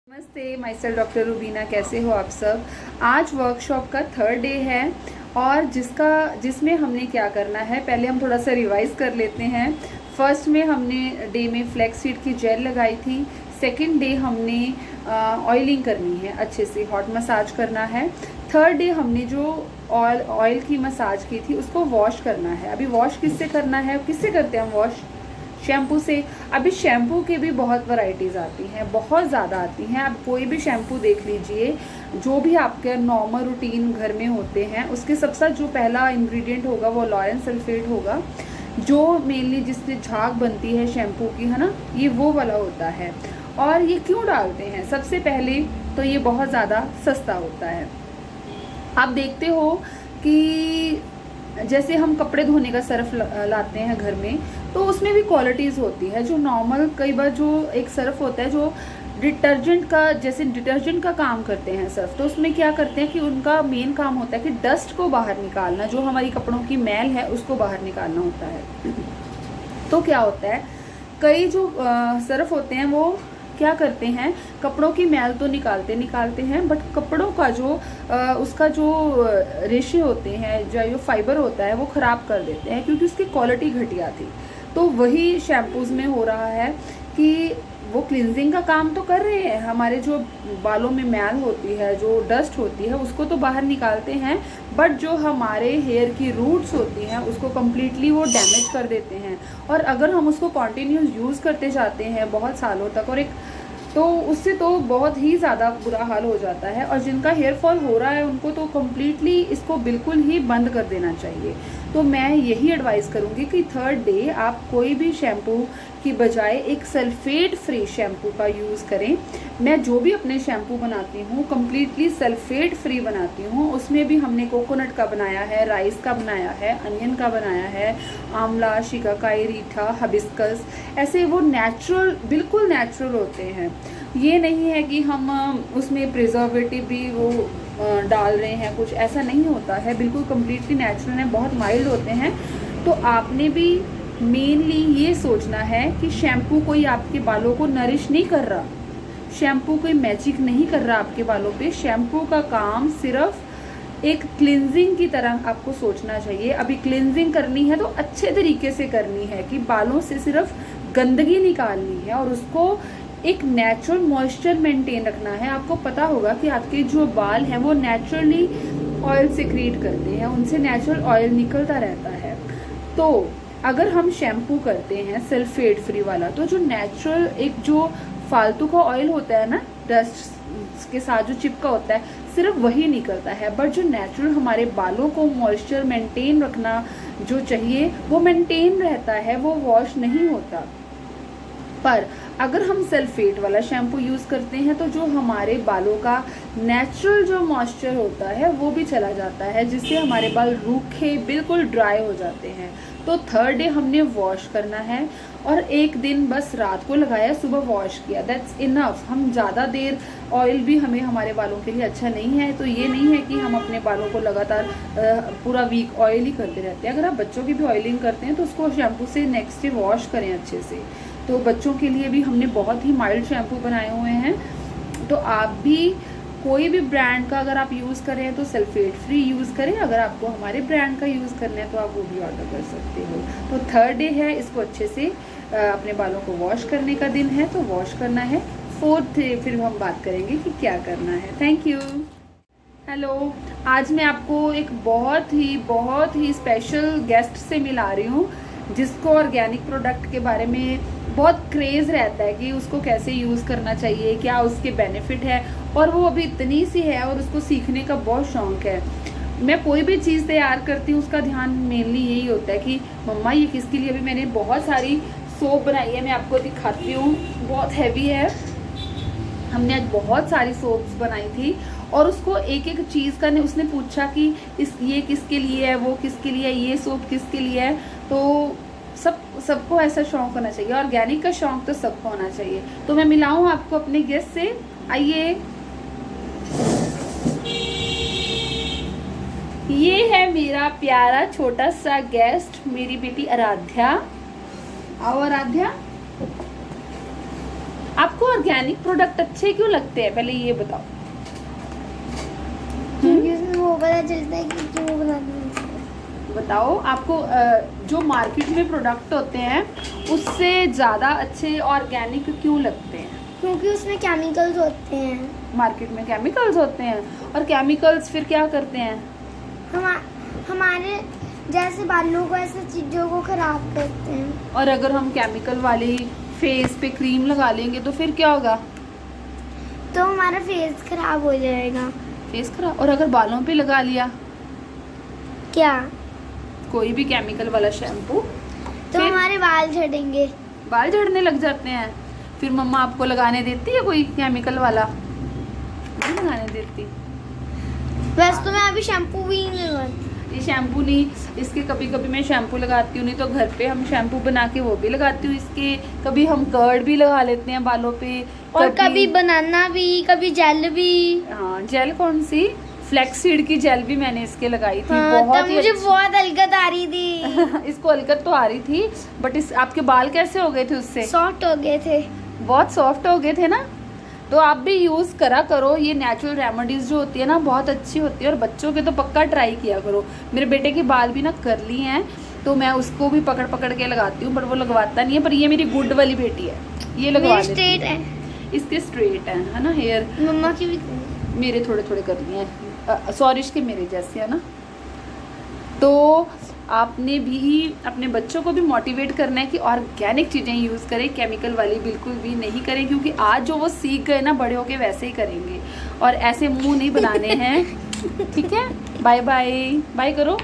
नमस्ते, my self doctor Rubina. कैसे हो आप सब। आज वर्कशॉप का थर्ड डे है और जिसमें हमने क्या करना है, पहले हम थोड़ा सा रिवाइज कर लेते हैं। फर्स्ट में हमने डे में फ्लैक्स सीड की जेल लगाई थी। सेकंड डे हमने ऑयलिंग करनी है, अच्छे से हॉट मसाज करना है। थर्ड डे हमने जो ऑयल की मसाज की थी उसको वॉश करना है। अभी वॉश किससे करना है, किससे करते हैं हम वॉश? शैम्पू से। अभी शैम्पू के भी बहुत वैरायटीज़ आती हैं, बहुत ज़्यादा आती हैं। आप कोई भी शैम्पू देख लीजिए, जो भी आपके नॉर्मल रूटीन घर में होते हैं, उसके सबसे जो पहला इंग्रेडिएंट होगा वो लॉयन सल्फेट होगा, जो मेनली जिससे झाग बनती है शैम्पू की, है ना, ये वो वाला होता है। और ये क्यों डालते हैं? सबसे पहले तो ये बहुत ज़्यादा सस्ता होता है। आप देखते हो कि जैसे हम कपड़े धोने का सर्फ लाते हैं घर में, तो उसमें भी क्वालिटीज़ होती है। जो नॉर्मल कई बार जो एक सर्फ होता है जो डिटर्जेंट का, जैसे डिटर्जेंट का काम करते हैं सर्फ, तो उसमें क्या करते हैं कि उनका मेन काम होता है कि डस्ट को बाहर निकालना, जो हमारी कपड़ों की मैल है उसको बाहर निकालना होता है। तो क्या होता है, कई जो सर्फ होते हैं वो क्या करते हैं, कपड़ों की मैल तो निकालते हैं, बट कपड़ों का जो उसका जो रेशे होते हैं, जो फाइबर होता है वो ख़राब कर देते हैं, क्योंकि उसकी क्वालिटी घटिया थी। तो वही शैम्पूज़ में हो रहा है कि वो क्लिनजिंग का काम तो कर रहे हैं, हमारे जो बालों में मैल होती है, जो डस्ट होती है, उसको तो बाहर निकालते हैं, बट जो हमारे हेयर की रूट्स होती हैं उसको कम्प्लीटली वो डैमेज कर देते हैं। और अगर हम उसको कॉन्टिन्यूस यूज़ करते जाते हैं बहुत सालों तक, और तो उससे तो बहुत ही ज़्यादा बुरा हाल हो जाता है। और जिनका हेयर फॉल हो रहा है उनको तो कम्प्लीटली इसको बिल्कुल ही बंद कर देना चाहिए। तो मैं यही एडवाइस करूँगी कि थर्ड डे आप कोई भी शैम्पू की बजाय एक सल्फेट फ्री शैम्पू का यूज़ करें। मैं जो भी अपने शैम्पू बनाती हूँ कम्प्लीटली सल्फेट फ्री बनाती हूँ। उसमें भी हमने कोकोनट का बनाया है, राइस का बनाया है, अनियन का बनाया है, आंवला, शिकाकाई, रीठा, हिबिस्कस, ऐसे वो नेचुरल, बिल्कुल नेचुरल होते हैं। ये नहीं है कि हम उसमें प्रिजर्वेटिव भी वो डाल रहे हैं, कुछ ऐसा नहीं होता है, बिल्कुल कम्प्लीटली नेचुरल है, बहुत माइल्ड होते हैं। तो आपने भी मेनली ये सोचना है कि शैम्पू कोई आपके बालों को नरिश नहीं कर रहा, शैम्पू कोई मैजिक नहीं कर रहा आपके बालों पे। शैम्पू का काम सिर्फ एक क्लिनजिंग की तरह आपको सोचना चाहिए। अभी क्लिनजिंग करनी है तो अच्छे तरीके से करनी है, कि बालों से सिर्फ गंदगी निकालनी है और उसको एक नेचुरल मॉइस्चर मेंटेन रखना है। आपको पता होगा कि आपके जो बाल हैं वो नेचुरली ऑयल सिक्रीट करते हैं, उनसे नेचुरल ऑयल निकलता रहता है। तो अगर हम शैम्पू करते हैं सल्फेट फ्री वाला, तो जो नेचुरल एक जो फालतू का ऑयल होता है ना, डस्ट के साथ जो चिपका होता है, सिर्फ वही निकलता है। बट जो नेचुरल हमारे बालों को मॉइस्चर मेंटेन रखना जो चाहिए वो मेंटेन रहता है, वो वॉश नहीं होता। पर अगर हम सल्फेट वाला शैम्पू यूज़ करते हैं तो जो हमारे बालों का नेचुरल जो मॉइस्चर होता है वो भी चला जाता है, जिससे हमारे बाल रूखे, बिल्कुल ड्राई हो जाते हैं। तो थर्ड डे हमने वॉश करना है, और एक दिन बस रात को लगाया, सुबह वॉश किया, दैट्स इनफ। हम ज़्यादा देर ऑयल भी हमारे बालों के लिए अच्छा नहीं है। तो ये नहीं है कि हम अपने बालों को लगातार पूरा वीक ऑयल ही करते रहते हैं। अगर आप बच्चों की भी ऑयलिंग करते हैं तो उसको शैम्पू से नेक्स्ट डे वॉश करें अच्छे से। तो बच्चों के लिए भी हमने बहुत ही माइल्ड शैम्पू बनाए हुए हैं। तो आप भी कोई भी ब्रांड का अगर आप यूज़ करें तो सल्फेट फ्री यूज़ करें। अगर आपको हमारे ब्रांड का यूज़ करना है तो आप वो भी ऑर्डर कर सकते हो। तो थर्ड डे है, इसको अच्छे से अपने बालों को वॉश करने का दिन है, तो वॉश करना है। फोर्थ डे फिर हम बात करेंगे कि क्या करना है। Thank you. हेलो, आज मैं आपको एक बहुत ही स्पेशल गेस्ट से मिला रही हूँ, जिसको ऑर्गेनिक प्रोडक्ट के बारे में बहुत क्रेज़ रहता है कि उसको कैसे यूज़ करना चाहिए, क्या उसके बेनिफिट है, और वो अभी इतनी सी है और उसको सीखने का बहुत शौक़ है। मैं कोई भी चीज़ तैयार करती हूँ उसका ध्यान मेनली यही होता है कि मम्मा ये किसके लिए। अभी मैंने बहुत सारी सोप बनाई है, मैं आपको दिखाती हूँ, बहुत हैवी है। हमने आज बहुत सारी सोप्स बनाई थी, और उसको एक एक चीज़ का उसने पूछा कि ये किसके लिए है, वो किसके लिए है, ये सोप किसके लिए है। तो सबको ऐसा शौक़ होना चाहिए, ऑर्गेनिक का शौक़ तो सबको होना चाहिए। तो मैं मिलाऊं आपको अपने गेस्ट से, आइए। ये है मेरा प्यारा छोटा सा गेस्ट, मेरी बेटी आराध्या। आओ आराध्या। आपको ऑर्गेनिक प्रोडक्ट अच्छे क्यों लगते हैं, पहले ये बताओ। क्योंकि उसमें वो पता चलता है कि क्यों बनाते हैं। बताओ आपको जो मार्केट में प्रोडक्ट होते हैं उससे ज़्यादा अच्छे ऑर्गेनिक क्यों लगते हैं? क्योंकि उसमें केमिकल्स होते हैं। मार्केट में केमिकल्स होते हैं, और केमिकल्स फिर क्या करते हैं? हमारे जैसे बालों को, ऐसे चीज़ों को खराब करते हैं। और अगर हम केमिकल वाली फेस पे क्रीम लगा लेंगे तो फिर क्या होगा? तो हमारा फेस खराब हो जाएगा। फेस खराब। और अगर बालों पे लगा लिया क्या? कोई भी केमिकल वाला शैम्पू, तो हमारे बाल झड़ेंगे। बाल झड़ने लग जाते हैं। फिर मम्मा आपको लगाने देती है कोई केमिकल वाला? नहीं लगाने देती। वैसे तो मैं अभी शैम्पू भी नहीं लगाती। ये शैम्पू नहीं, इसके कभी कभी मैं शैम्पू लगाती हूँ, नहीं तो घर पे हम शैम्पू बना के वो भी लगाती हूँ इसके। कभी हम कर्ड भी लगा लेते हैं बालों पे, और कभी बनाना भी, कभी जेल भी। हाँ, जेल कौन सी? फ्लैक्सीड की जेल भी मैंने इसके लगाई थी। हाँ, बहुत ही मुझे बहुत हलकत आ रही थी। इसको हलकत तो आ रही थी, बट इस आपके बाल कैसे हो गए थे उससे? सॉफ्ट हो गए थे। बहुत सॉफ्ट हो गए थे ना। तो आप भी यूज़ करा करो, ये नेचुरल रेमेडीज जो होती है ना बहुत अच्छी होती है, और बच्चों के तो पक्का ट्राई किया करो। मेरे बेटे के बाल भी ना कर्ली हैं, तो मैं उसको भी पकड़ पकड़ के लगाती हूँ, बट वो लगवाता नहीं है। पर ये मेरी गुड वाली बेटी है, ये लगवा लेती स्ट्रेट है। इसके स्ट्रेट है ना हेयर। मम्मा की भी। मेरे थोड़े थोड़े करनी है, सॉरी के मेरे जैसे है ना। तो आपने भी अपने बच्चों को भी मोटिवेट करना है कि ऑर्गेनिक चीज़ें यूज़ करें, केमिकल वाली बिल्कुल भी नहीं करें, क्योंकि आज जो वो सीख गए ना बड़े होके वैसे ही करेंगे, और ऐसे मुंह नहीं बनाने हैं। ठीक है, बाय बाय। बाय करो।